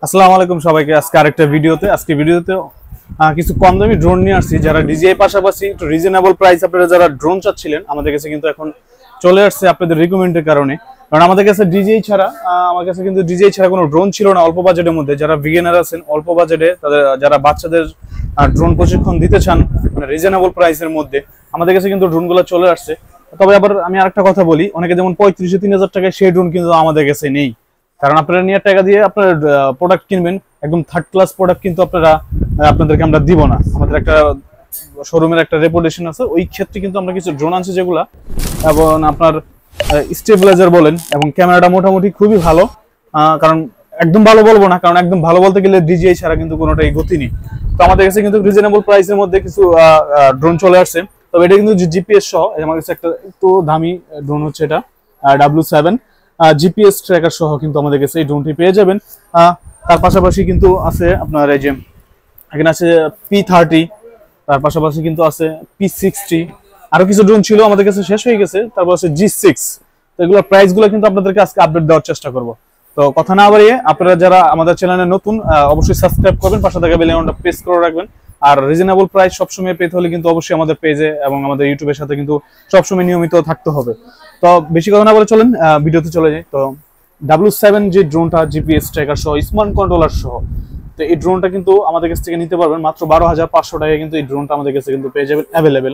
আসসালামু আলাইকুম সবাইকে। আজকে ভিডিওতে কিছু কম দামি ড্রোন নিয়ে আসছি। যারা ডিজিআই পাশাপাশি একটু রিজনেবল প্রাইস আপনারা যারা ড্রোন চাচ্ছিলেন, আমাদের কাছে কিন্তু এখন চলে আসছে আপনাদের রিকমেন্ডের কারণে। কারণ আমাদের কাছে ডিজিআই ছাড়া আমার কাছে কিন্তু ডিজিআই ছাড়া কোনো ড্রোন ছিল না অল্প বাজেটের মধ্যে। যারা বিগিনার আছেন অল্প বাজেটে, তাদের যারা বাচ্চাদের ড্রোন প্রশিক্ষণ দিতে চান মানে রিজনেবল প্রাইসের মধ্যে, আমাদের কাছে কিন্তু ড্রোনগুলো চলে আসছে। তবে আবার আমি আরেকটা কথা বলি, অনেকে যেমন ৩৫-৩০00 টাকায় সেই ড্রোন কিন্তু আমাদের কাছে নেই। কারণ আপনারা নিয়ে টাকা দিয়ে আপনার প্রোডাক্ট কিনবেন, একদম থার্ড ক্লাস প্রোডাক্ট কিন্তু আপনাদেরকে আমরা দিব না। আমাদের একটা শোরুমের একটা রেপুটেশন আছে, ওই ক্ষেত্রে কিন্তু আমরা কিছু ড্রোন আনছি যেগুলা এবং আপনার স্টেবিলাইজার বলেন এবং ক্যামেরাটা মোটামুটি খুবই ভালো। কারণ একদম ভালো বলবো না, কারণ একদম ভালো বলতে গেলে ডিজিআই ছাড়া কিন্তু কোনোটাই গতি নেই। তো আমাদের কাছে কিন্তু রিজনেবল প্রাইসের মধ্যে কিছু ড্রোন চলে আসছে। তবে এটা কিন্তু জিপিএস সহ, আমার কাছে একটা একটু দামি ড্রোন হচ্ছে এটা W7 জিপিএস ট্র্যাকার সহ কিন্তু আমাদের কাছে এই ড্রোনটি পেয়ে যাবেন। তার পাশাপাশি কিন্তু আছে আপনার এই যে এখানে আছে P30, তার পাশাপাশি কিন্তু আছে P60, আরো কিছু ড্রোন ছিল আমাদের কাছে শেষ হয়ে গেছে। তারপর আছে G6। তো এগুলোর প্রাইস গুলো কিন্তু আপনাদেরকে আজকে আপডেট দেওয়ার চেষ্টা করব। তো কথা না বাড়িয়ে আপনারা যারা আমাদের চ্যানেলে নতুন, অবশ্যই সাবস্ক্রাইব করবেন, পাশে থাকা বেল আইকনটা প্রেস করে রাখবেন। আর রিজনেবল প্রাইস সবসময় পেতে হলে কিন্তু অবশ্যই আমাদের পেজে এবং আমাদের ইউটিউবের সাথে কিন্তু সবসময় নিয়মিত থাকতে হবে। তো বেশি কথা না বলে চলেন ভিডিওতে চলে যাই। তো W7 যে ড্রোনটা জিপিএস ট্র্যাকার সহ স্মার্ট কন্ট্রোলার সহ, তো এই ড্রোনটা কিন্তু আমাদের কাছ থেকে নিতে পারবেন মাত্র 12,500 টাকায়। কিন্তু এই ড্রোনটা আমাদের কাছে কিন্তু পেয়ে যাবেন অ্যাভেলেবেল।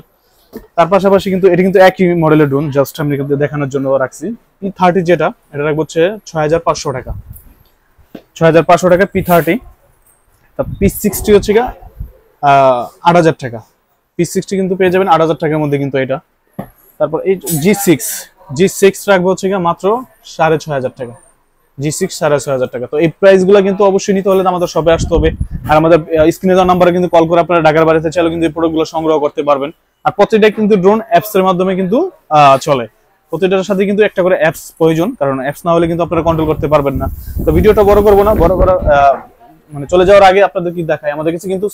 তার পাশাপাশি কিন্তু এটা কিন্তু একই মডেলের ড্রোন, জাস্ট আমি কিন্তু দেখানোর জন্য রাখছি। P30 যেটা, এটা রাখবো হচ্ছে 6,500 টাকা। 6,500 টাকা P30। তা P60 হচ্ছে 8,000 টাকা। P60 কিন্তু পেয়ে যাবেন 8,000 টাকার মধ্যে কিন্তু এটা। তারপর এই G6 রাখবো হচ্ছে মাত্র 6,500 টাকা। G6 6,500 টাকা। তো এই প্রাইস গুলো কিন্তু অবশ্যই নিতে হলে আমাদের শপে আসতে হবে। আর আমাদের স্ক্রিনে দেওয়া নাম্বারে কিন্তু কল করে আপনারা ঢাকার বাড়িতে চাইলে কিন্তু এই প্রোডাক্ট গুলো সংগ্রহ করতে পারবেন। আর প্রতিটা কিন্তু ড্রোন অ্যাপস এর মাধ্যমে কিন্তু চলে। প্রতিটার সাথে কিন্তু একটা করে অ্যাপস প্রয়োজন, কারণ অ্যাপস না হলে কিন্তু আপনারা কন্ট্রোল করতে পারবেন না। তো ভিডিওটা বড় করবো না, বড় করা মানে চলে যাওয়ার আগে আপনাদের কি দেখায়, আমাদের কাছে কিন্তু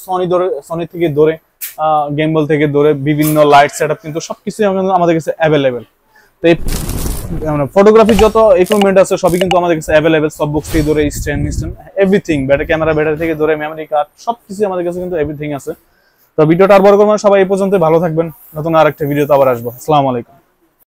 সনি থেকে ধরে গেমবল থেকে ধরে বিভিন্ন লাইট সেটআপ কিন্তু সবকিছু আমাদের কাছে অ্যাভেলেবেল। তো এই ফটোগ্রাফি যত ইকুইপমেন্ট আছে সবই কিন্তু আমাদের কাছে অ্যাভেলেবেল। সব বক্স থেকে ধরে স্ট্যান্ড এভরিথিং, ব্যাটারি থেকে ধরে মেমোরি কার্ড সবকিছু আমাদের কাছে কিন্তু এভরিথিং আছে। তো ভিডিওটা আর বড় করবো না, সবাই এই পর্যন্ত ভালো থাকবেন। নতুন আরেকটা ভিডিওতে আবার আসবো। আসসালামু আলাইকুম।